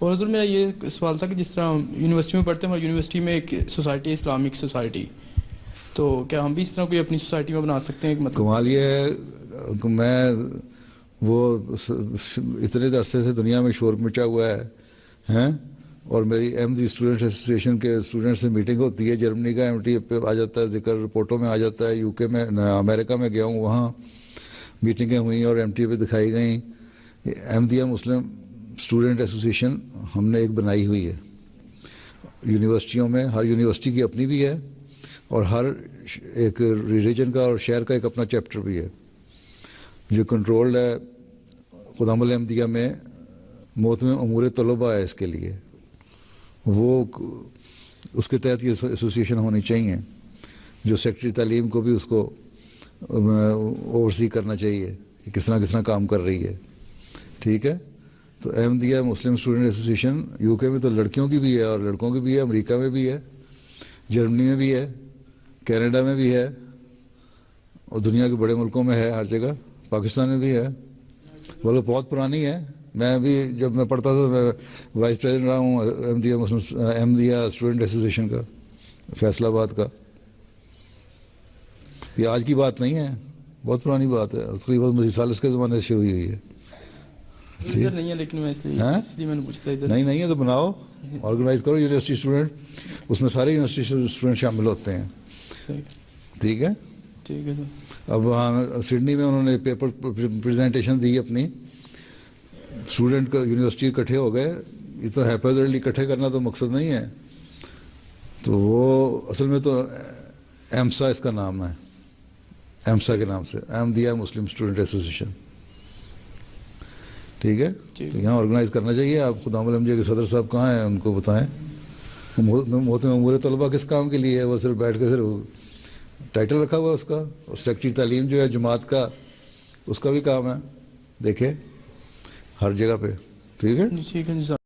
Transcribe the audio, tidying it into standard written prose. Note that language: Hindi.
और हज़ूर मेरा ये सवाल था कि जिस तरह यूनिवर्सिटी में पढ़ते हैं, हमारी यूनिवर्सिटी में एक सोसाइटी है, इस्लामिक सोसाइटी, तो क्या हम भी इस तरह कोई अपनी सोसाइटी में बना सकते हैं? मतलब कमाल ये है कि मैं वो इतने अरसे से दुनिया में शोर मचा हुआ है हैं, और मेरी अहमदी स्टूडेंट एसोसिएशन के स्टूडेंट से मीटिंग होती है, जर्मनी का एमटी पे आ जाता है, जिक्र रिपोर्टों में आ जाता है, यूके में अमेरिका में गया हूँ, वहाँ मीटिंगें हुई और एमटी पे दिखाई गई। अहमदिया मुस्लिम स्टूडेंट एसोसिएशन हमने एक बनाई हुई है यूनिवर्सिटियों में, हर यूनिवर्सिटी की अपनी भी है और हर एक रीजन का और शहर का एक अपना चैप्टर भी है जो कंट्रोल्ड है। खुदामुल अहमदिया में मोहतमिम उमूर तलबा है, इसके लिए वो उसके तहत ये एसोसिएशन होनी चाहिए, जो सेक्रेटरी तालीम को भी उसको ओवरसी करना चाहिए कि किस तरह काम कर रही है। ठीक है, तो अहमदिया मुस्लिम स्टूडेंट एसोसिएशन यूके में तो लड़कियों की भी है और लड़कों की भी है, अमेरिका में भी है, जर्मनी में भी है, कनाडा में भी है और दुनिया के बड़े मुल्कों में है, हर जगह, पाकिस्तान में भी है। बोलो बहुत पुरानी है। मैं भी जब मैं पढ़ता था, मैं वाइस प्रेसिडेंट रहा हूँ अहमदिया स्टूडेंट एसोसिएशन का, फैसलाबाद का। ये आज की बात नहीं है, बहुत पुरानी बात है, तकरीबन मसीह सालिस के ज़माने से शुरू हुई है। इधर नहीं है, लेकिन मैं इसलिए मैंने पूछा था। इधर नहीं है तो बनाओ, ऑर्गेनाइज करो यूनिवर्सिटी स्टूडेंट, उसमें सारे यूनिवर्सिटी स्टूडेंट शामिल होते हैं। ठीक है, ठीक है सर। अब वहाँ सिडनी में उन्होंने पेपर प्रेजेंटेशन दी अपनी, स्टूडेंट का यूनिवर्सिटी इकट्ठे हो गए। ये तो हैपैजर्डली इकट्ठे करना तो मकसद नहीं है, तो वो असल में तो एमसा इसका नाम है, एमसा के नाम से, अहमदिया मुस्लिम स्टूडेंट एसोसिएशन। ठीक है, तो यहाँ ऑर्गेनाइज करना चाहिए। आप खुदामुल अहमदिया के सदर साहब कहाँ हैं, उनको बताएं। मोहतमिम उमूर तलबा किस काम के लिए है, वो सिर्फ बैठ के सिर्फ टाइटल रखा हुआ है उसका, और सेक्रेटरी तालीम जो है जमात का, उसका भी काम है, देखे हर जगह पे। ठीक है।